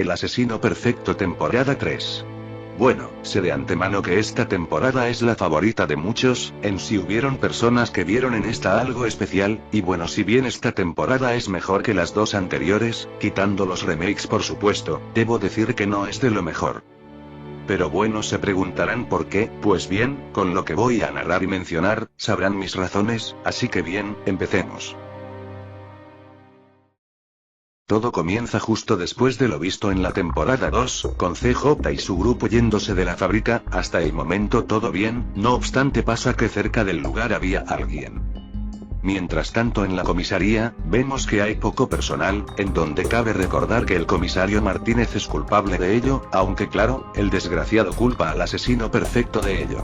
El asesino perfecto temporada 3. Bueno, sé de antemano que esta temporada es la favorita de muchos, en sí hubieron personas que vieron en esta algo especial, y bueno, si bien esta temporada es mejor que las dos anteriores, quitando los remakes por supuesto, debo decir que no es de lo mejor. Pero bueno, se preguntarán por qué, pues bien, con lo que voy a narrar y mencionar, sabrán mis razones, así que bien, empecemos. Todo comienza justo después de lo visto en la temporada 2, con CJ y su grupo yéndose de la fábrica. Hasta el momento todo bien, no obstante pasa que cerca del lugar había alguien. Mientras tanto en la comisaría, vemos que hay poco personal, en donde cabe recordar que el comisario Martínez es culpable de ello, aunque claro, el desgraciado culpa al asesino perfecto de ello.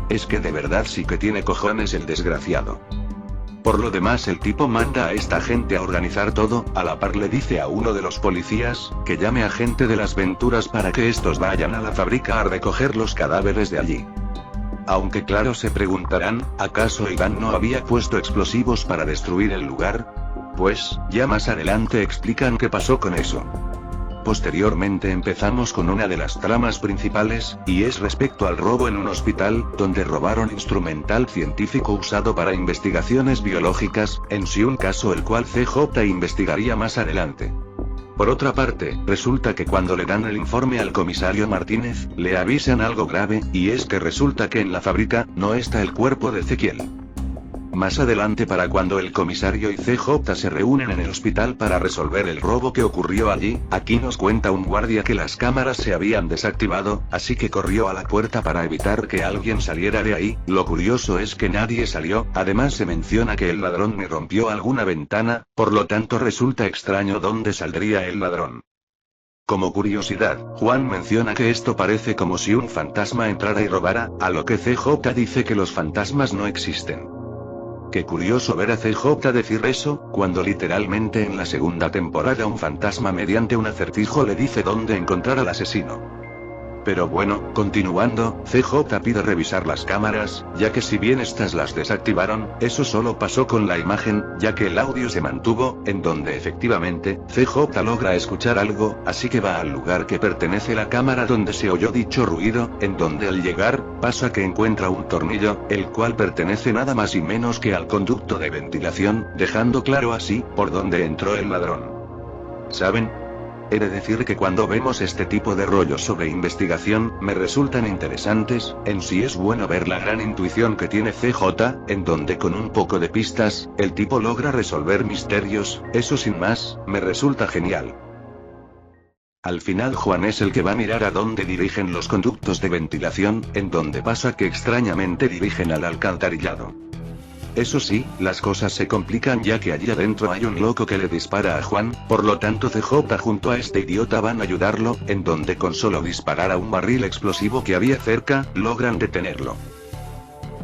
Es que de verdad sí que tiene cojones el desgraciado. Por lo demás el tipo manda a esta gente a organizar todo, a la par le dice a uno de los policías, que llame a gente de las Venturas para que estos vayan a la fábrica a recoger los cadáveres de allí. Aunque claro se preguntarán, ¿acaso Iván no había puesto explosivos para destruir el lugar? Pues, ya más adelante explican qué pasó con eso. Posteriormente empezamos con una de las tramas principales, y es respecto al robo en un hospital, donde robaron instrumental científico usado para investigaciones biológicas, en sí un caso el cual CJ investigaría más adelante. Por otra parte, resulta que cuando le dan el informe al comisario Martínez, le avisan algo grave, y es que resulta que en la fábrica, no está el cuerpo de Ezequiel. Más adelante para cuando el comisario y CJ se reúnen en el hospital para resolver el robo que ocurrió allí, aquí nos cuenta un guardia que las cámaras se habían desactivado, así que corrió a la puerta para evitar que alguien saliera de ahí. Lo curioso es que nadie salió, además se menciona que el ladrón ni rompió alguna ventana, por lo tanto resulta extraño dónde saldría el ladrón. Como curiosidad, Juan menciona que esto parece como si un fantasma entrara y robara, a lo que CJ dice que los fantasmas no existen. Qué curioso ver a CJ decir eso, cuando literalmente en la segunda temporada un fantasma mediante un acertijo le dice dónde encontrar al asesino. Pero bueno, continuando, CJ pide revisar las cámaras, ya que si bien estas las desactivaron, eso solo pasó con la imagen, ya que el audio se mantuvo, en donde efectivamente, CJ logra escuchar algo, así que va al lugar que pertenece la cámara donde se oyó dicho ruido, en donde al llegar, pasa que encuentra un tornillo, el cual pertenece nada más y menos que al conducto de ventilación, dejando claro así, por dónde entró el ladrón. ¿Saben? He de decir que cuando vemos este tipo de rollos sobre investigación, me resultan interesantes, en sí es bueno ver la gran intuición que tiene CJ, en donde con un poco de pistas, el tipo logra resolver misterios, eso sin más, me resulta genial. Al final Juan es el que va a mirar a dónde dirigen los conductos de ventilación, en donde pasa que extrañamente dirigen al alcantarillado. Eso sí, las cosas se complican ya que allí adentro hay un loco que le dispara a Juan, por lo tanto CJ junto a este idiota van a ayudarlo, en donde con solo disparar a un barril explosivo que había cerca, logran detenerlo.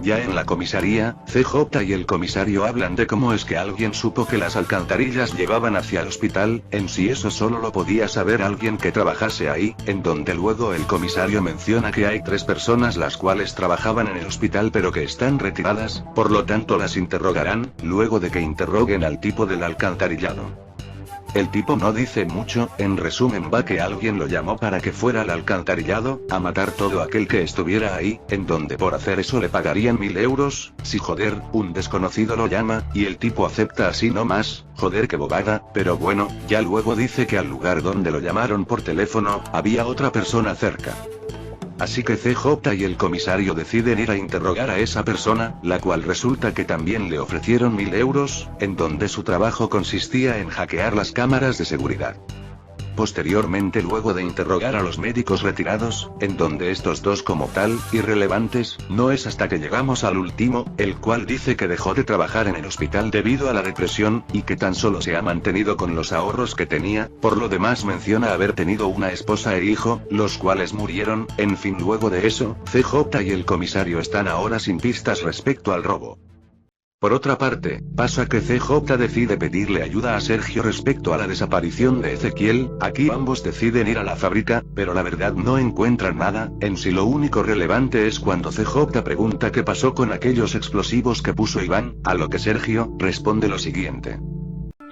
Ya en la comisaría, CJ y el comisario hablan de cómo es que alguien supo que las alcantarillas llevaban hacia el hospital, en sí eso solo lo podía saber alguien que trabajase ahí, en donde luego el comisario menciona que hay 3 personas las cuales trabajaban en el hospital pero que están retiradas, por lo tanto las interrogarán, luego de que interroguen al tipo del alcantarillado. El tipo no dice mucho, en resumen va que alguien lo llamó para que fuera al alcantarillado, a matar todo aquel que estuviera ahí, en donde por hacer eso le pagarían 1000 euros, si joder, un desconocido lo llama, y el tipo acepta así no más, joder qué bobada, pero bueno, ya luego dice que al lugar donde lo llamaron por teléfono, había otra persona cerca. Así que CJ y el comisario deciden ir a interrogar a esa persona, la cual resulta que también le ofrecieron 1000 euros, en donde su trabajo consistía en hackear las cámaras de seguridad. Posteriormente luego de interrogar a los médicos retirados, en donde estos dos como tal, irrelevantes, no es hasta que llegamos al último, el cual dice que dejó de trabajar en el hospital debido a la depresión, y que tan solo se ha mantenido con los ahorros que tenía, por lo demás menciona haber tenido una esposa e hijo, los cuales murieron, en fin luego de eso, CJ y el comisario están ahora sin pistas respecto al robo. Por otra parte, pasa que CJ decide pedirle ayuda a Sergio respecto a la desaparición de Ezequiel, aquí ambos deciden ir a la fábrica, pero la verdad no encuentran nada, en sí lo único relevante es cuando CJ pregunta qué pasó con aquellos explosivos que puso Iván, a lo que Sergio responde lo siguiente.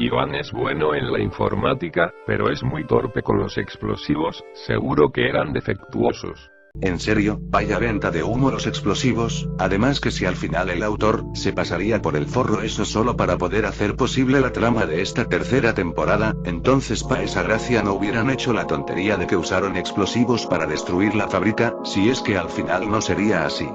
Iván es bueno en la informática, pero es muy torpe con los explosivos, seguro que eran defectuosos. En serio, vaya venta de humo los explosivos, además que si al final el autor se pasaría por el forro eso solo para poder hacer posible la trama de esta tercera temporada, entonces pa' esa gracia no hubieran hecho la tontería de que usaron explosivos para destruir la fábrica, si es que al final no sería así.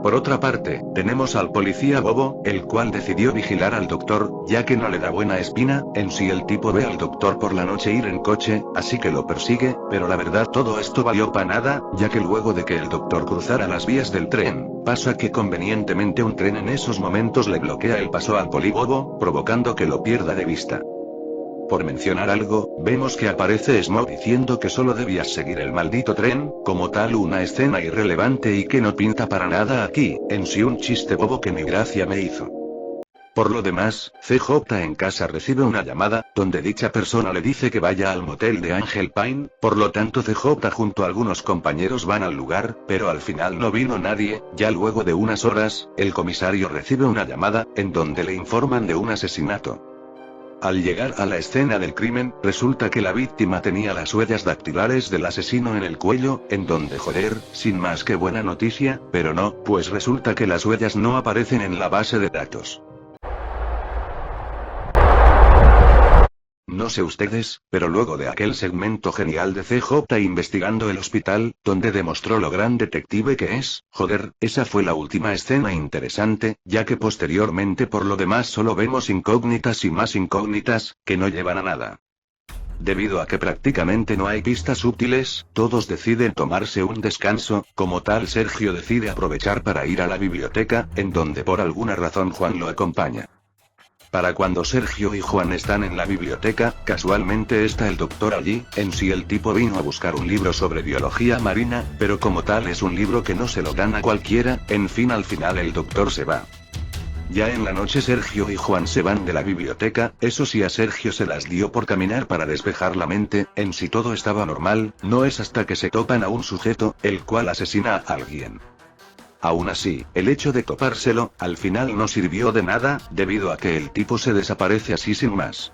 Por otra parte, tenemos al policía bobo, el cual decidió vigilar al doctor, ya que no le da buena espina, en sí el tipo ve al doctor por la noche ir en coche, así que lo persigue, pero la verdad todo esto valió pa' nada, ya que luego de que el doctor cruzara las vías del tren, pasa que convenientemente un tren en esos momentos le bloquea el paso al poli bobo, provocando que lo pierda de vista. Por mencionar algo, vemos que aparece Smoke diciendo que solo debías seguir el maldito tren, como tal una escena irrelevante y que no pinta para nada aquí, en sí un chiste bobo que ni gracia me hizo. Por lo demás, CJ en casa recibe una llamada, donde dicha persona le dice que vaya al motel de Angel Pine, por lo tanto CJ junto a algunos compañeros van al lugar, pero al final no vino nadie, ya luego de unas horas, el comisario recibe una llamada, en donde le informan de un asesinato. Al llegar a la escena del crimen, resulta que la víctima tenía las huellas dactilares del asesino en el cuello, en donde joder, sin más que buena noticia, pero no, pues resulta que las huellas no aparecen en la base de datos. No sé ustedes, pero luego de aquel segmento genial de CJ investigando el hospital, donde demostró lo gran detective que es, joder, esa fue la última escena interesante, ya que posteriormente por lo demás solo vemos incógnitas y más incógnitas, que no llevan a nada. Debido a que prácticamente no hay pistas útiles, todos deciden tomarse un descanso, como tal Sergio decide aprovechar para ir a la biblioteca, en donde por alguna razón Juan lo acompaña. Para cuando Sergio y Juan están en la biblioteca, casualmente está el doctor allí, en sí el tipo vino a buscar un libro sobre biología marina, pero como tal es un libro que no se lo dan a cualquiera, en fin al final el doctor se va. Ya en la noche Sergio y Juan se van de la biblioteca, eso sí a Sergio se las dio por caminar para despejar la mente, en sí todo estaba normal, no es hasta que se topan a un sujeto, el cual asesina a alguien. Aún así, el hecho de topárselo, al final no sirvió de nada, debido a que el tipo se desaparece así sin más.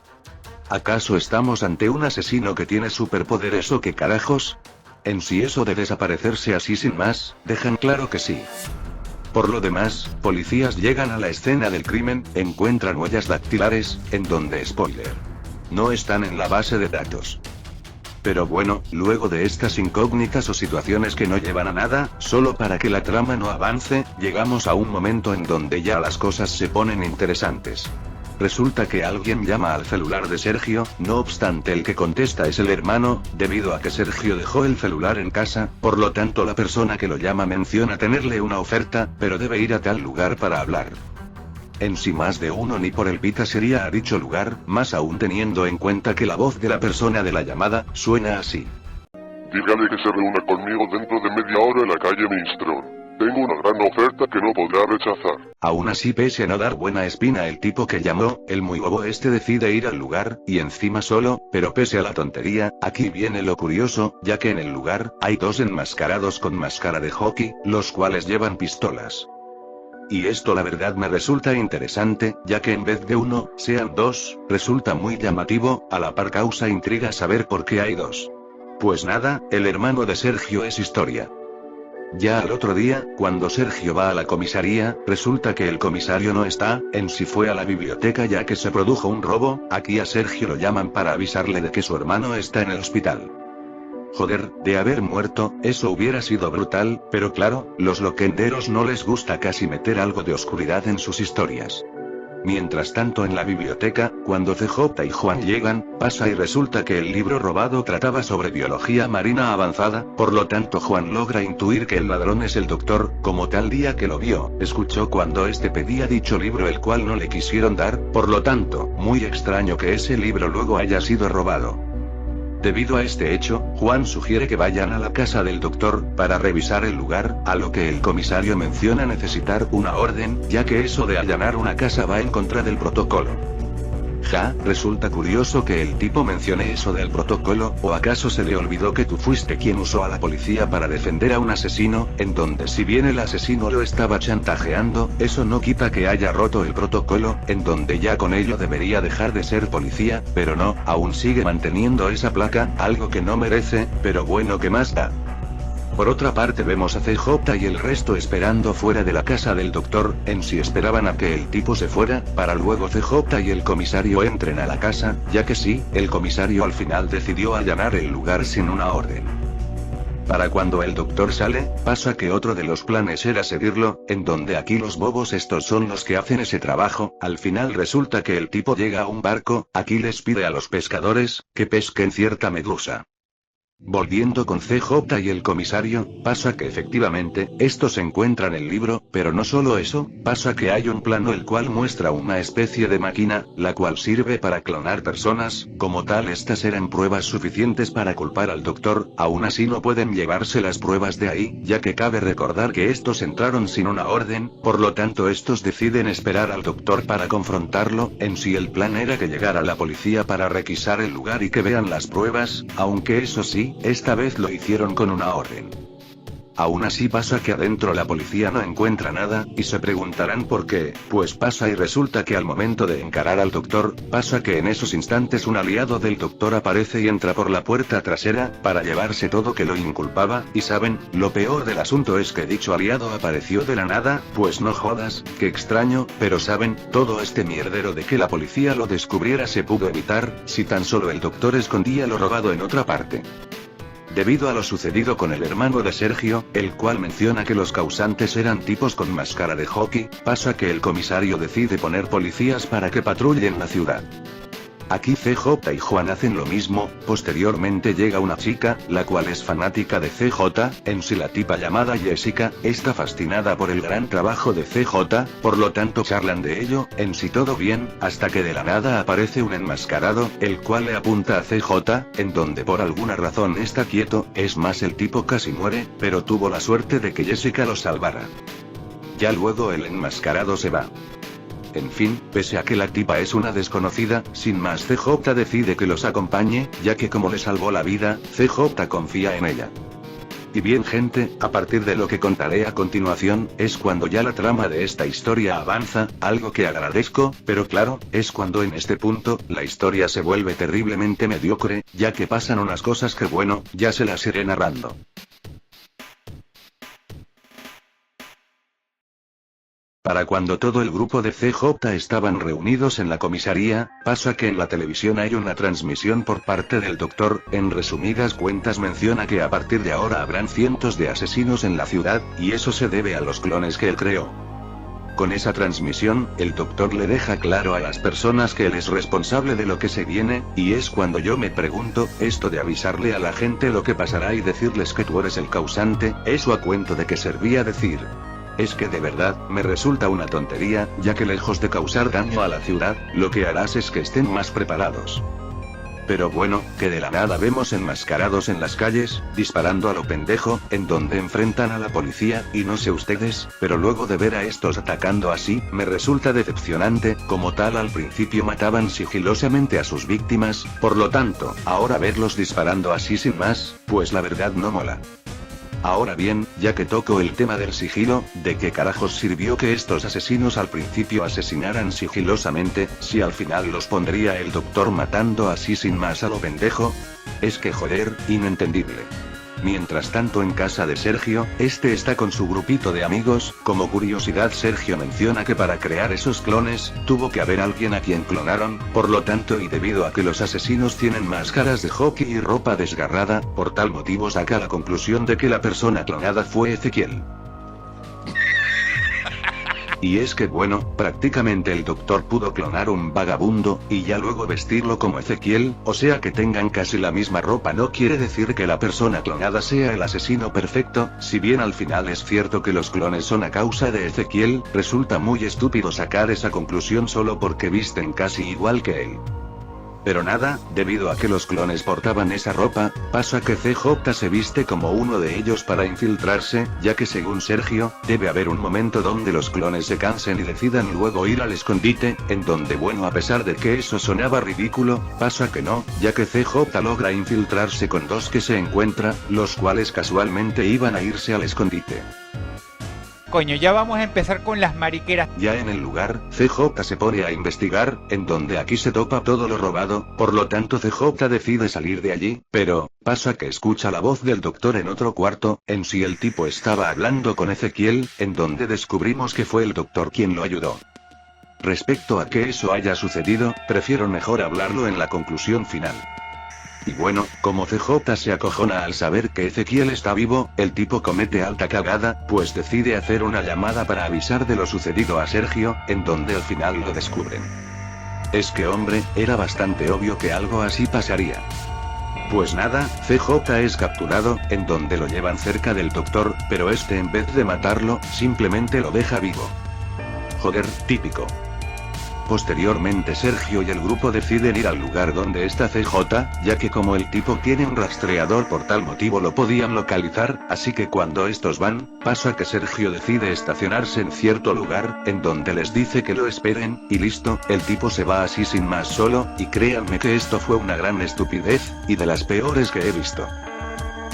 ¿Acaso estamos ante un asesino que tiene superpoderes o qué carajos? En sí eso de desaparecerse así sin más, dejan claro que sí. Por lo demás, policías llegan a la escena del crimen, encuentran huellas dactilares, en donde spoiler. No están en la base de datos. Pero bueno, luego de estas incógnitas o situaciones que no llevan a nada, solo para que la trama no avance, llegamos a un momento en donde ya las cosas se ponen interesantes. Resulta que alguien llama al celular de Sergio, no obstante el que contesta es el hermano, debido a que Sergio dejó el celular en casa, por lo tanto la persona que lo llama menciona tenerle una oferta, pero debe ir a tal lugar para hablar. En sí más de uno ni por el pita sería a dicho lugar, más aún teniendo en cuenta que la voz de la persona de la llamada, suena así. Dígale que se reúna conmigo dentro de media hora en la calle Minstrón. Tengo una gran oferta que no podrá rechazar. Aún así pese a no dar buena espina el tipo que llamó, el muy bobo este decide ir al lugar, y encima solo, pero pese a la tontería, aquí viene lo curioso, ya que en el lugar, hay dos enmascarados con máscara de hockey, los cuales llevan pistolas. Y esto la verdad me resulta interesante, ya que en vez de uno, sean dos, resulta muy llamativo, a la par causa intriga saber por qué hay dos. Pues nada, el hermano de Sergio es historia. Ya al otro día, cuando Sergio va a la comisaría, resulta que el comisario no está, en sí fue a la biblioteca ya que se produjo un robo, aquí a Sergio lo llaman para avisarle de que su hermano está en el hospital. Joder, de haber muerto, eso hubiera sido brutal, pero claro, los loquenderos no les gusta casi meter algo de oscuridad en sus historias. Mientras tanto en la biblioteca, cuando CJ y Juan llegan, pasa y resulta que el libro robado trataba sobre biología marina avanzada, por lo tanto Juan logra intuir que el ladrón es el doctor, como tal día que lo vio, escuchó cuando este pedía dicho libro el cual no le quisieron dar, por lo tanto, muy extraño que ese libro luego haya sido robado. Debido a este hecho, Juan sugiere que vayan a la casa del doctor, para revisar el lugar, a lo que el comisario menciona necesitar una orden, ya que eso de allanar una casa va en contra del protocolo. Ja, resulta curioso que el tipo mencione eso del protocolo, ¿o acaso se le olvidó que tú fuiste quien usó a la policía para defender a un asesino, en donde si bien el asesino lo estaba chantajeando, eso no quita que haya roto el protocolo, en donde ya con ello debería dejar de ser policía, pero no, aún sigue manteniendo esa placa, algo que no merece, pero bueno, ¿qué más da? Por otra parte vemos a CJ y el resto esperando fuera de la casa del doctor, en si esperaban a que el tipo se fuera, para luego CJ y el comisario entren a la casa, ya que sí, el comisario al final decidió allanar el lugar sin una orden. Para cuando el doctor sale, pasa que otro de los planes era seguirlo, en donde aquí los bobos estos son los que hacen ese trabajo, al final resulta que el tipo llega a un barco, aquí les pide a los pescadores, que pesquen cierta medusa. Volviendo con CJ y el comisario, pasa que efectivamente, estos encuentran el libro, pero no solo eso, pasa que hay un plano el cual muestra una especie de máquina, la cual sirve para clonar personas, como tal estas eran pruebas suficientes para culpar al doctor, aún así no pueden llevarse las pruebas de ahí, ya que cabe recordar que estos entraron sin una orden, por lo tanto estos deciden esperar al doctor para confrontarlo, en sí el plan era que llegara la policía para requisar el lugar y que vean las pruebas, aunque eso sí, esta vez lo hicieron con una orden. Aún así pasa que adentro la policía no encuentra nada, y se preguntarán por qué, pues pasa y resulta que al momento de encarar al doctor, pasa que en esos instantes un aliado del doctor aparece y entra por la puerta trasera, para llevarse todo que lo inculpaba, y saben, lo peor del asunto es que dicho aliado apareció de la nada, pues no jodas, qué extraño, pero saben, todo este mierdero de que la policía lo descubriera se pudo evitar, si tan solo el doctor escondía lo robado en otra parte. Debido a lo sucedido con el hermano de Sergio, el cual menciona que los causantes eran tipos con máscara de hockey, pasa que el comisario decide poner policías para que patrullen la ciudad. Aquí CJ y Juan hacen lo mismo, posteriormente llega una chica, la cual es fanática de CJ, en sí la tipa llamada Jessica, está fascinada por el gran trabajo de CJ, por lo tanto charlan de ello, en sí todo bien, hasta que de la nada aparece un enmascarado, el cual le apunta a CJ, en donde por alguna razón está quieto, es más el tipo casi muere, pero tuvo la suerte de que Jessica lo salvara. Ya luego el enmascarado se va. En fin, pese a que la tipa es una desconocida, sin más CJ decide que los acompañe, ya que como le salvó la vida, CJ confía en ella. Y bien gente, a partir de lo que contaré a continuación, es cuando ya la trama de esta historia avanza, algo que agradezco, pero claro, es cuando en este punto, la historia se vuelve terriblemente mediocre, ya que pasan unas cosas que bueno, ya se las iré narrando. Para cuando todo el grupo de CJ estaban reunidos en la comisaría, pasa que en la televisión hay una transmisión por parte del doctor, en resumidas cuentas menciona que a partir de ahora habrán cientos de asesinos en la ciudad, y eso se debe a los clones que él creó. Con esa transmisión, el doctor le deja claro a las personas que él es responsable de lo que se viene, y es cuando yo me pregunto, esto de avisarle a la gente lo que pasará y decirles que tú eres el causante, ¿eso a cuento de qué servía decir? Es que de verdad, me resulta una tontería, ya que lejos de causar daño a la ciudad, lo que harás es que estén más preparados. Pero bueno, que de la nada vemos enmascarados en las calles, disparando a lo pendejo, en donde enfrentan a la policía, y no sé ustedes, pero luego de ver a estos atacando así, me resulta decepcionante, como tal al principio mataban sigilosamente a sus víctimas, por lo tanto, ahora verlos disparando así sin más, pues la verdad no mola. Ahora bien, ya que toco el tema del sigilo, ¿de qué carajos sirvió que estos asesinos al principio asesinaran sigilosamente, si al final los pondría el doctor matando así sin más a lo pendejo? Es que joder, inentendible. Mientras tanto en casa de Sergio, este está con su grupito de amigos, como curiosidad Sergio menciona que para crear esos clones, tuvo que haber alguien a quien clonaron, por lo tanto y debido a que los asesinos tienen máscaras de hockey y ropa desgarrada, por tal motivo saca la conclusión de que la persona clonada fue Ezequiel. Y es que bueno, prácticamente el doctor pudo clonar un vagabundo, y ya luego vestirlo como Ezequiel, o sea que tengan casi la misma ropa no quiere decir que la persona clonada sea el asesino perfecto, si bien al final es cierto que los clones son a causa de Ezequiel, resulta muy estúpido sacar esa conclusión solo porque visten casi igual que él. Pero nada, debido a que los clones portaban esa ropa, pasa que CJ se viste como uno de ellos para infiltrarse, ya que según Sergio, debe haber un momento donde los clones se cansen y decidan luego ir al escondite, en donde bueno, a pesar de que eso sonaba ridículo, pasa que no, ya que CJ logra infiltrarse con dos que se encuentra, los cuales casualmente iban a irse al escondite. Coño, ya vamos a empezar con las mariqueras. Ya en el lugar, CJ se pone a investigar, en donde aquí se topa todo lo robado, por lo tanto CJ decide salir de allí, pero, pasa que escucha la voz del doctor en otro cuarto, en sí el tipo estaba hablando con Ezequiel, en donde descubrimos que fue el doctor quien lo ayudó. Respecto a que eso haya sucedido, prefiero mejor hablarlo en la conclusión final. Y bueno, como CJ se acojona al saber que Ezequiel está vivo, el tipo comete alta cagada, pues decide hacer una llamada para avisar de lo sucedido a Sergio, en donde al final lo descubren. Es que hombre, era bastante obvio que algo así pasaría. Pues nada, CJ es capturado, en donde lo llevan cerca del doctor, pero este en vez de matarlo, simplemente lo deja vivo. Joder, típico. Posteriormente Sergio y el grupo deciden ir al lugar donde está CJ, ya que como el tipo tiene un rastreador por tal motivo lo podían localizar, así que cuando estos van, pasa que Sergio decide estacionarse en cierto lugar, en donde les dice que lo esperen, y listo, el tipo se va así sin más solo, y créanme que esto fue una gran estupidez, y de las peores que he visto.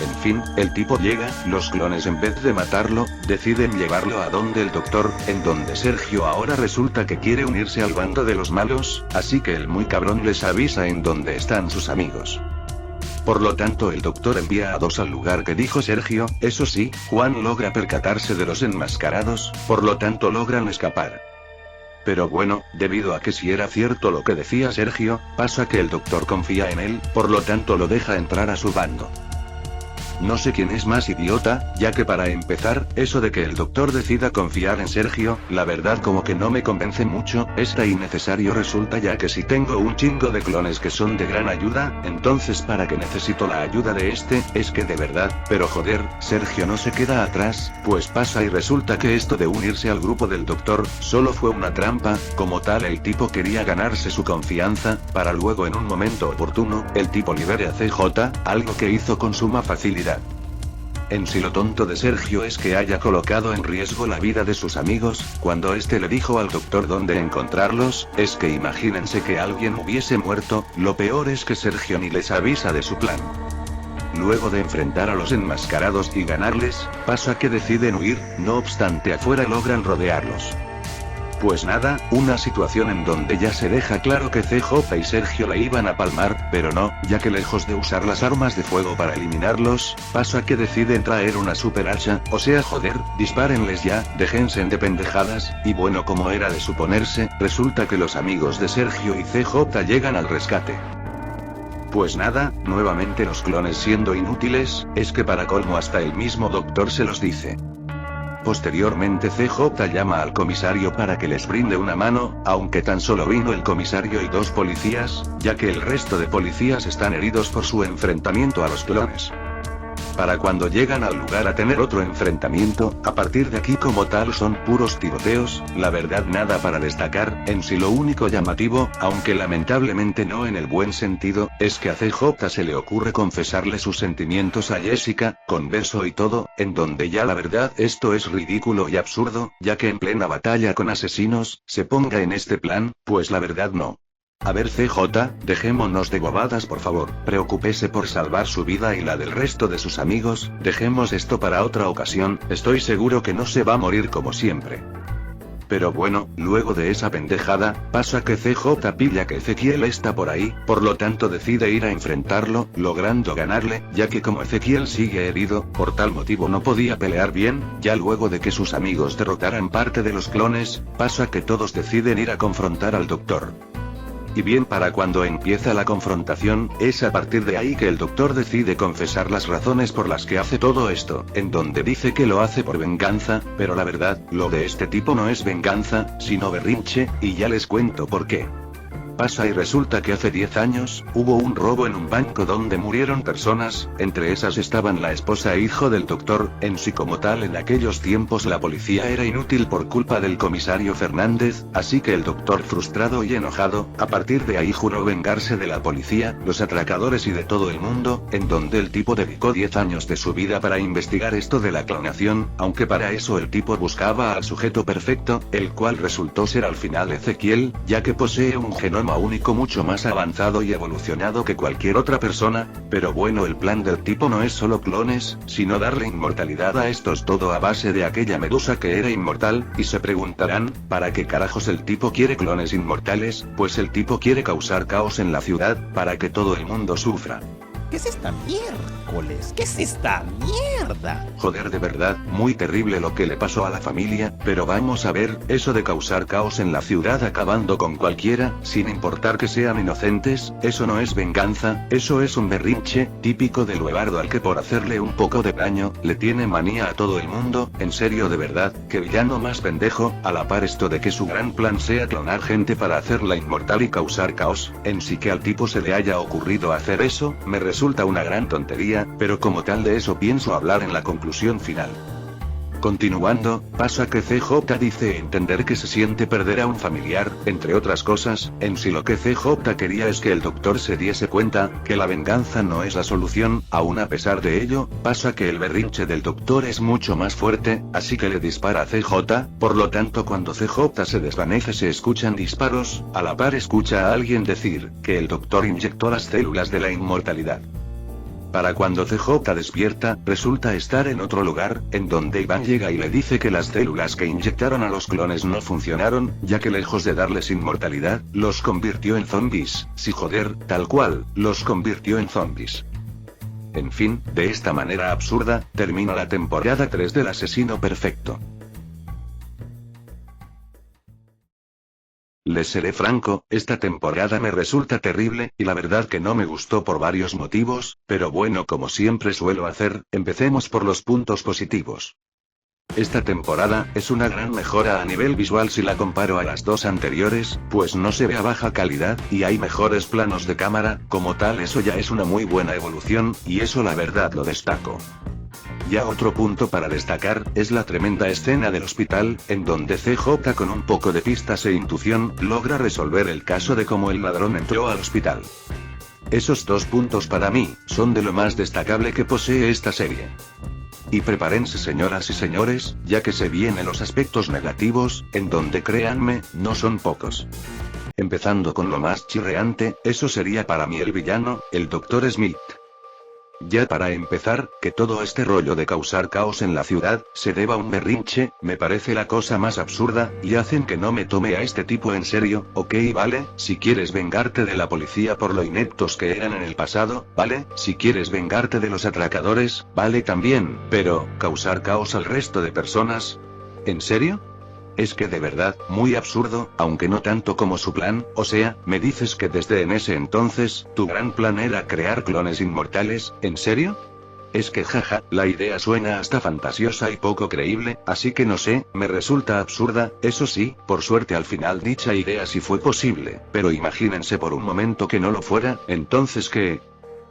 En fin, el tipo llega, los clones en vez de matarlo, deciden llevarlo a donde el doctor, en donde Sergio ahora resulta que quiere unirse al bando de los malos, así que el muy cabrón les avisa en dónde están sus amigos. Por lo tanto el doctor envía a dos al lugar que dijo Sergio, eso sí, Juan logra percatarse de los enmascarados, por lo tanto logran escapar. Pero bueno, debido a que si era cierto lo que decía Sergio, pasa que el doctor confía en él, por lo tanto lo deja entrar a su bando. No sé quién es más idiota, ya que para empezar, eso de que el doctor decida confiar en Sergio, la verdad como que no me convence mucho, está innecesario resulta ya que si tengo un chingo de clones que son de gran ayuda, entonces para qué necesito la ayuda de este, es que de verdad, pero joder, Sergio no se queda atrás, pues pasa y resulta que esto de unirse al grupo del doctor, solo fue una trampa, como tal el tipo quería ganarse su confianza, para luego en un momento oportuno, el tipo libere a CJ, algo que hizo con suma facilidad. En sí lo tonto de Sergio es que haya colocado en riesgo la vida de sus amigos, cuando este le dijo al doctor dónde encontrarlos, es que imagínense que alguien hubiese muerto, lo peor es que Sergio ni les avisa de su plan. Luego de enfrentar a los enmascarados y ganarles, pasa que deciden huir, no obstante afuera logran rodearlos. Pues nada, una situación en donde ya se deja claro que CJ y Sergio la iban a palmar, pero no, ya que lejos de usar las armas de fuego para eliminarlos, pasa que deciden traer una super hacha, o sea joder, dispárenles ya, déjense de pendejadas, y bueno como era de suponerse, resulta que los amigos de Sergio y CJ llegan al rescate. Pues nada, nuevamente los clones siendo inútiles, es que para colmo hasta el mismo doctor se los dice. Posteriormente CJ llama al comisario para que les brinde una mano, aunque tan solo vino el comisario y dos policías, ya que el resto de policías están heridos por su enfrentamiento a los clones. Para cuando llegan al lugar a tener otro enfrentamiento, a partir de aquí como tal son puros tiroteos, la verdad nada para destacar, en sí lo único llamativo, aunque lamentablemente no en el buen sentido, es que a CJ se le ocurre confesarle sus sentimientos a Jessica, con beso y todo, en donde ya la verdad esto es ridículo y absurdo, ya que en plena batalla con asesinos, se ponga en este plan, pues la verdad no. A ver CJ, dejémonos de bobadas por favor, preocúpese por salvar su vida y la del resto de sus amigos, dejemos esto para otra ocasión, estoy seguro que no se va a morir como siempre. Pero bueno, luego de esa pendejada, pasa que CJ pilla que Ezequiel está por ahí, por lo tanto decide ir a enfrentarlo, logrando ganarle, ya que como Ezequiel sigue herido, por tal motivo no podía pelear bien, ya luego de que sus amigos derrotaran parte de los clones, pasa que todos deciden ir a confrontar al doctor. Y bien para cuando empieza la confrontación, es a partir de ahí que el doctor decide confesar las razones por las que hace todo esto, en donde dice que lo hace por venganza, pero la verdad, lo de este tipo no es venganza, sino berrinche, y ya les cuento por qué. Pasa y resulta que hace 10 años, hubo un robo en un banco donde murieron personas, entre esas estaban la esposa e hijo del doctor. En sí como tal en aquellos tiempos la policía era inútil por culpa del comisario Fernández, así que el doctor frustrado y enojado, a partir de ahí juró vengarse de la policía, los atracadores y de todo el mundo, en donde el tipo dedicó 10 años de su vida para investigar esto de la clonación, aunque para eso el tipo buscaba al sujeto perfecto, el cual resultó ser al final Ezequiel, ya que posee un genoma único mucho más avanzado y evolucionado que cualquier otra persona. Pero bueno, el plan del tipo no es solo clones, sino darle inmortalidad a estos, todo a base de aquella medusa que era inmortal, y se preguntarán, ¿para qué carajos el tipo quiere clones inmortales? Pues el tipo quiere causar caos en la ciudad, para que todo el mundo sufra. ¿Qué es esta miércoles? ¿Qué es esta mierda? Joder, de verdad, muy terrible lo que le pasó a la familia, pero vamos a ver, eso de causar caos en la ciudad acabando con cualquiera, sin importar que sean inocentes, eso no es venganza, eso es un berrinche, típico del huevardo al que por hacerle un poco de daño, le tiene manía a todo el mundo. En serio, de verdad, que villano más pendejo, a la par esto de que su gran plan sea clonar gente para hacerla inmortal y causar caos, en sí que al tipo se le haya ocurrido hacer eso, me resulta una gran tontería, pero como tal de eso pienso hablar en la conclusión final. Continuando, pasa que CJ dice entender que se siente perder a un familiar, entre otras cosas. En sí lo que CJ quería es que el doctor se diese cuenta, que la venganza no es la solución. Aún a pesar de ello, pasa que el berrinche del doctor es mucho más fuerte, así que le dispara a CJ, por lo tanto cuando CJ se desvanece se escuchan disparos, a la par escucha a alguien decir, que el doctor inyectó las células de la inmortalidad. Para cuando CJ despierta, resulta estar en otro lugar, en donde Iván llega y le dice que las células que inyectaron a los clones no funcionaron, ya que lejos de darles inmortalidad, los convirtió en zombies. Sí, joder, tal cual, los convirtió en zombies. En fin, de esta manera absurda, termina la temporada 3 del Asesino Perfecto. Les seré franco, esta temporada me resulta terrible, y la verdad que no me gustó por varios motivos, pero bueno, como siempre suelo hacer, empecemos por los puntos positivos. Esta temporada es una gran mejora a nivel visual si la comparo a las dos anteriores, pues no se ve a baja calidad, y hay mejores planos de cámara, como tal eso ya es una muy buena evolución, y eso la verdad lo destaco. Ya otro punto para destacar, es la tremenda escena del hospital, en donde CJ con un poco de pistas e intuición, logra resolver el caso de cómo el ladrón entró al hospital. Esos dos puntos para mí, son de lo más destacable que posee esta serie. Y prepárense señoras y señores, ya que se vienen los aspectos negativos, en donde créanme, no son pocos. Empezando con lo más chirreante, eso sería para mí el villano, el Dr. Smith. Ya para empezar, que todo este rollo de causar caos en la ciudad, se deba a un berrinche, me parece la cosa más absurda, y hacen que no me tome a este tipo en serio. Ok, vale, si quieres vengarte de la policía por lo ineptos que eran en el pasado, vale, si quieres vengarte de los atracadores, vale también, pero, ¿causar caos al resto de personas? ¿En serio? Es que de verdad, muy absurdo, aunque no tanto como su plan. O sea, me dices que desde en ese entonces, tu gran plan era crear clones inmortales, ¿en serio? Es que jaja, la idea suena hasta fantasiosa y poco creíble, así que no sé, me resulta absurda. Eso sí, por suerte al final dicha idea sí fue posible, pero imagínense por un momento que no lo fuera, entonces ¿qué?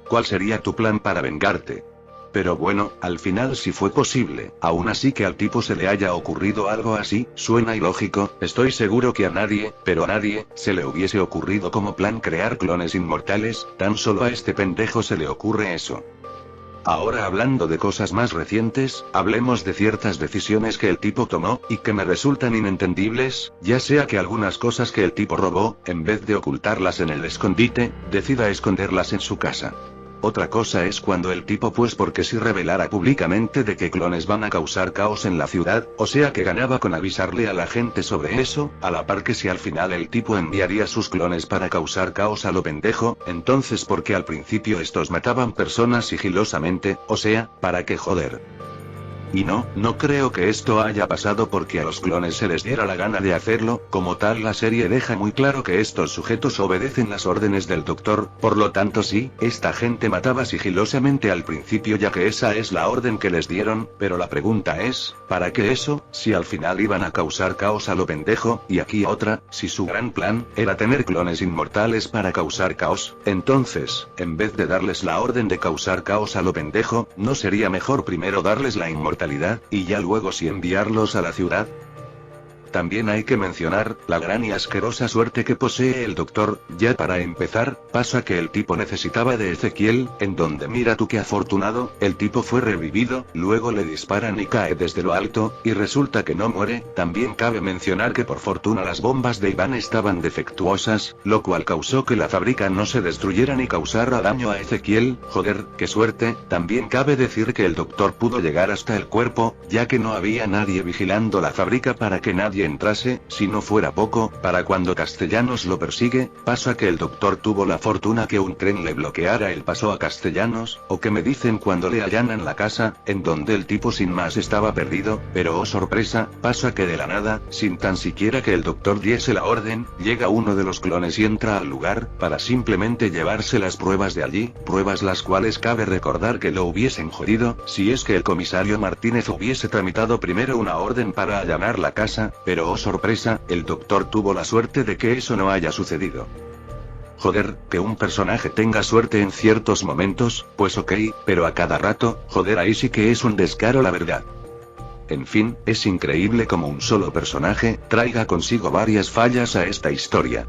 ¿Cuál sería tu plan para vengarte? Pero bueno, al final sí fue posible. Aún así que al tipo se le haya ocurrido algo así, suena ilógico. Estoy seguro que a nadie, pero a nadie, se le hubiese ocurrido como plan crear clones inmortales, tan solo a este pendejo se le ocurre eso. Ahora hablando de cosas más recientes, hablemos de ciertas decisiones que el tipo tomó, y que me resultan inentendibles, ya sea que algunas cosas que el tipo robó, en vez de ocultarlas en el escondite, decida esconderlas en su casa. Otra cosa es cuando el tipo pues porque si revelara públicamente de que clones van a causar caos en la ciudad, o sea que ganaba con avisarle a la gente sobre eso, a la par que si al final el tipo enviaría sus clones para causar caos a lo pendejo, entonces porque al principio estos mataban personas sigilosamente, o sea, ¿para qué joder? Y no creo que esto haya pasado porque a los clones se les diera la gana de hacerlo, como tal la serie deja muy claro que estos sujetos obedecen las órdenes del doctor, por lo tanto sí, esta gente mataba sigilosamente al principio ya que esa es la orden que les dieron, pero la pregunta es, ¿para qué eso, si al final iban a causar caos a lo pendejo? Y aquí otra, si su gran plan era tener clones inmortales para causar caos, entonces, en vez de darles la orden de causar caos a lo pendejo, ¿no sería mejor primero darles la inmortalidad y ya luego sí enviarlos a la ciudad? También hay que mencionar, la gran y asquerosa suerte que posee el doctor. Ya para empezar, pasa que el tipo necesitaba de Ezequiel, en donde mira tú qué afortunado, el tipo fue revivido, luego le disparan y cae desde lo alto, y resulta que no muere. También cabe mencionar que por fortuna las bombas de Iván estaban defectuosas, lo cual causó que la fábrica no se destruyera ni causara daño a Ezequiel. Joder, qué suerte. También cabe decir que el doctor pudo llegar hasta el cuerpo, ya que no había nadie vigilando la fábrica para que nadie entrase. Si no fuera poco, para cuando Castellanos lo persigue, pasa que el doctor tuvo la fortuna que un tren le bloqueara el paso a Castellanos, o que me dicen cuando le allanan la casa, en donde el tipo sin más estaba perdido, pero oh sorpresa, pasa que de la nada, sin tan siquiera que el doctor diese la orden, llega uno de los clones y entra al lugar, para simplemente llevarse las pruebas de allí, pruebas las cuales cabe recordar que lo hubiesen jodido, si es que el comisario Martínez hubiese tramitado primero una orden para allanar la casa, pero oh sorpresa, el doctor tuvo la suerte de que eso no haya sucedido. Joder, que un personaje tenga suerte en ciertos momentos, pues ok, pero a cada rato, joder, ahí sí que es un descaro la verdad. En fin, es increíble como un solo personaje traiga consigo varias fallas a esta historia.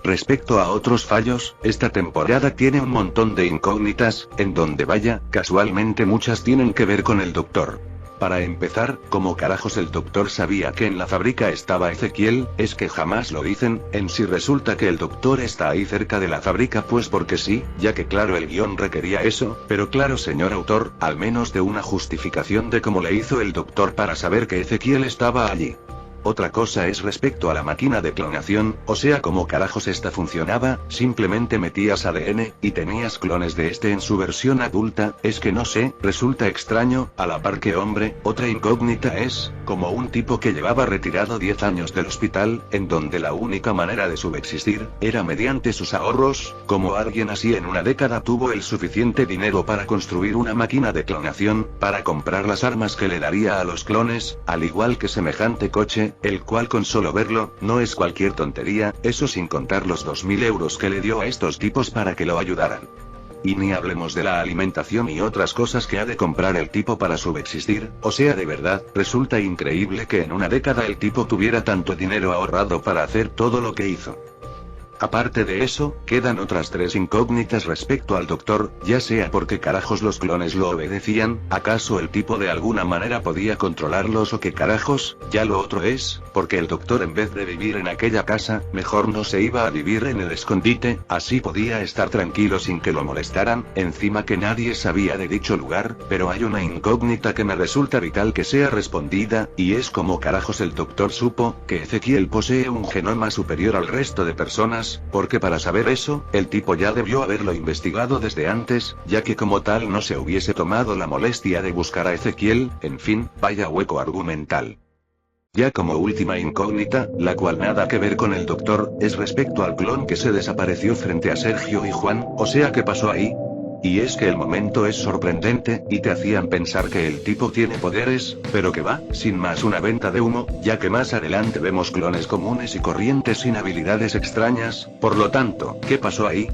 Respecto a otros fallos, esta temporada tiene un montón de incógnitas, en donde vaya, casualmente muchas tienen que ver con el doctor. Para empezar, ¿cómo carajos el doctor sabía que en la fábrica estaba Ezequiel? Es que jamás lo dicen. En sí resulta que el doctor está ahí cerca de la fábrica pues porque sí, ya que claro el guión requería eso, pero claro señor autor, al menos de una justificación de cómo le hizo el doctor para saber que Ezequiel estaba allí. Otra cosa es respecto a la máquina de clonación, o sea cómo carajos esta funcionaba, simplemente metías ADN, y tenías clones de este en su versión adulta. Es que no sé, resulta extraño, a la par que hombre, otra incógnita es, como un tipo que llevaba retirado 10 años del hospital, en donde la única manera de subsistir, era mediante sus ahorros, como alguien así en una década tuvo el suficiente dinero para construir una máquina de clonación, para comprar las armas que le daría a los clones, al igual que semejante coche, el cual con solo verlo, no es cualquier tontería, eso sin contar los 2000 euros que le dio a estos tipos para que lo ayudaran. Y ni hablemos de la alimentación y otras cosas que ha de comprar el tipo para subsistir, o sea de verdad, resulta increíble que en una década el tipo tuviera tanto dinero ahorrado para hacer todo lo que hizo. Aparte de eso, quedan otras 3 incógnitas respecto al doctor, ya sea porque carajos los clones lo obedecían, acaso el tipo de alguna manera podía controlarlos o qué carajos, ya lo otro es, porque el doctor en vez de vivir en aquella casa, mejor no se iba a vivir en el escondite, así podía estar tranquilo sin que lo molestaran, encima que nadie sabía de dicho lugar, pero hay una incógnita que me resulta vital que sea respondida, y es cómo carajos el doctor supo que Ezequiel posee un genoma superior al resto de personas. Porque para saber eso, el tipo ya debió haberlo investigado desde antes, ya que como tal no se hubiese tomado la molestia de buscar a Ezequiel. En fin, vaya hueco argumental. Ya como última incógnita, la cual nada que ver con el doctor, es respecto al clon que se desapareció frente a Sergio y Juan, o sea ¿qué pasó ahí? Y es que el momento es sorprendente, y te hacían pensar que el tipo tiene poderes, pero que va, sin más una venta de humo, ya que más adelante vemos clones comunes y corrientes sin habilidades extrañas, por lo tanto, ¿qué pasó ahí?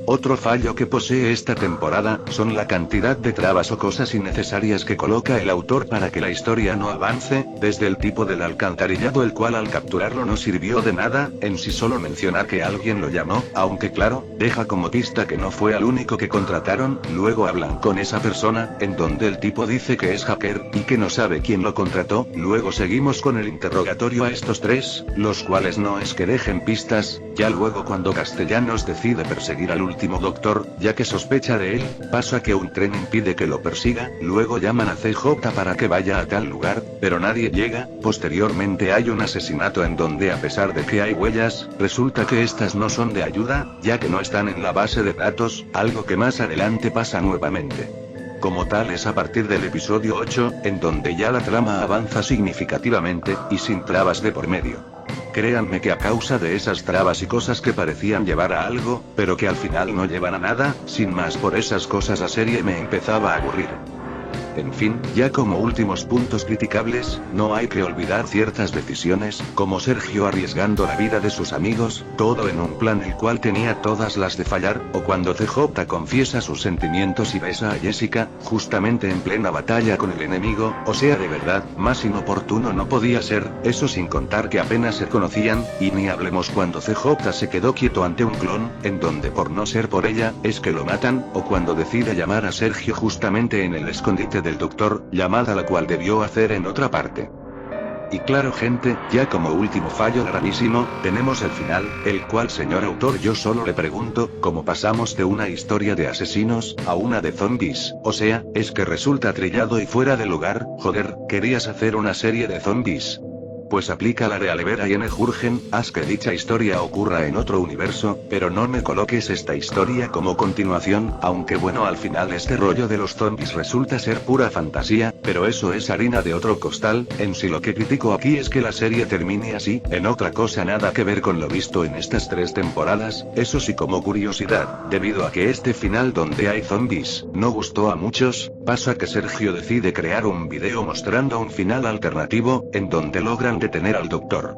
Otro fallo que posee esta temporada, son la cantidad de trabas o cosas innecesarias que coloca el autor para que la historia no avance, desde el tipo del alcantarillado el cual al capturarlo no sirvió de nada, en sí solo menciona que alguien lo llamó, aunque claro, deja como pista que no fue al único que contrataron, luego hablan con esa persona, en donde el tipo dice que es hacker, y que no sabe quién lo contrató, luego seguimos con el interrogatorio a estos 3, los cuales no es que dejen pistas, ya luego cuando Castellanos decide perseguir al último doctor, ya que sospecha de él, pasa que un tren impide que lo persiga, luego llaman a CJ para que vaya a tal lugar, pero nadie llega, posteriormente hay un asesinato en donde a pesar de que hay huellas, resulta que estas no son de ayuda, ya que no están en la base de datos, algo que más adelante pasa nuevamente. como tal es a partir del episodio 8, en donde ya la trama avanza significativamente, y sin trabas de por medio. Créanme que a causa de esas trabas y cosas que parecían llevar a algo, pero que al final no llevan a nada, sin más por esas cosas la serie me empezaba a aburrir. En fin, ya como últimos puntos criticables, no hay que olvidar ciertas decisiones, como Sergio arriesgando la vida de sus amigos, todo en un plan el cual tenía todas las de fallar, o cuando CJ confiesa sus sentimientos y besa a Jessica, justamente en plena batalla con el enemigo, o sea de verdad, más inoportuno no podía ser, eso sin contar que apenas se conocían, y ni hablemos cuando CJ se quedó quieto ante un clon, en donde por no ser por ella, es que lo matan, o cuando decide llamar a Sergio justamente en el escondite del doctor, llamada la cual debió hacer en otra parte. Y claro gente, ya como último fallo gravísimo, tenemos el final, el cual señor autor yo solo le pregunto, ¿cómo pasamos de una historia de asesinos, a una de zombies? O sea, es que resulta trillado y fuera de lugar, joder, querías hacer una serie de zombies. Pues aplica la de Alevera y N. Jurgen, haz que dicha historia ocurra en otro universo, pero no me coloques esta historia como continuación, aunque bueno al final este rollo de los zombies resulta ser pura fantasía, pero eso es harina de otro costal, en sí lo que critico aquí es que la serie termine así, en otra cosa nada que ver con lo visto en estas 3 temporadas, eso sí como curiosidad, debido a que este final donde hay zombies, no gustó a muchos, pasa que Sergio decide crear un video mostrando un final alternativo, en donde logran detener al doctor.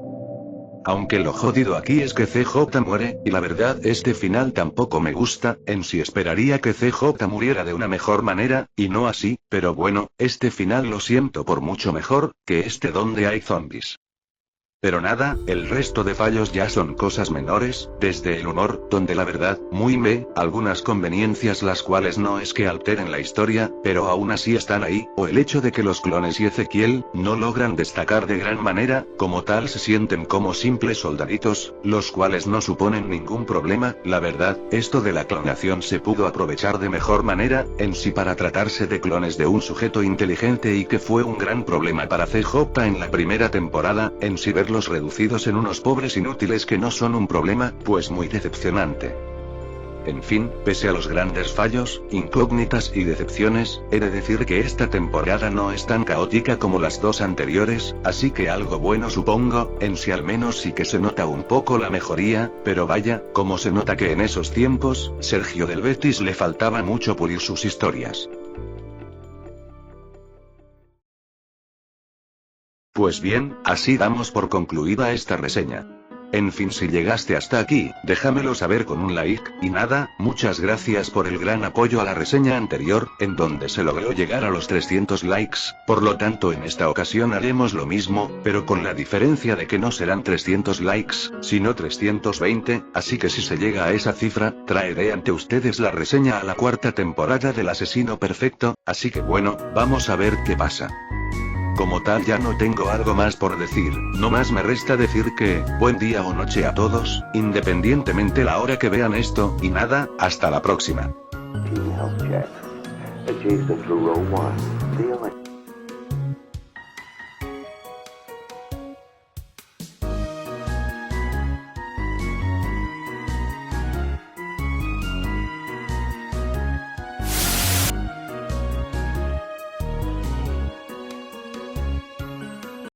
Aunque lo jodido aquí es que CJ muere, y la verdad este final tampoco me gusta, en sí esperaría que CJ muriera de una mejor manera, y no así, pero bueno, este final lo siento por mucho mejor, que este donde hay zombies. Pero nada, el resto de fallos ya son cosas menores, desde el humor, donde la verdad, algunas conveniencias las cuales no es que alteren la historia, pero aún así están ahí, o el hecho de que los clones y Ezequiel, no logran destacar de gran manera, como tal se sienten como simples soldaditos, los cuales no suponen ningún problema, la verdad, esto de la clonación se pudo aprovechar de mejor manera, en sí para tratarse de clones de un sujeto inteligente y que fue un gran problema para CJ en la primera temporada, en sí verlos reducidos en unos pobres inútiles que no son un problema, pues muy decepcionante. En fin, pese a los grandes fallos, incógnitas y decepciones, he de decir que esta temporada no es tan caótica como las 2 anteriores, así que algo bueno supongo, en sí al menos sí que se nota un poco la mejoría, pero vaya, como se nota que en esos tiempos, Sergio del Betis le faltaba mucho pulir sus historias. Pues bien, así damos por concluida esta reseña. En fin, si llegaste hasta aquí, déjamelo saber con un like, y nada, muchas gracias por el gran apoyo a la reseña anterior, en donde se logró llegar a los 300 likes, por lo tanto en esta ocasión haremos lo mismo, pero con la diferencia de que no serán 300 likes, sino 320, así que si se llega a esa cifra, traeré ante ustedes la reseña a la 4ª temporada del Asesino Perfecto, así que bueno, vamos a ver qué pasa. Como tal ya no tengo algo más por decir, no más me resta decir que, buen día o noche a todos, independientemente la hora que vean esto, y nada, hasta la próxima. Team Health Check. Adjacent to row 1, the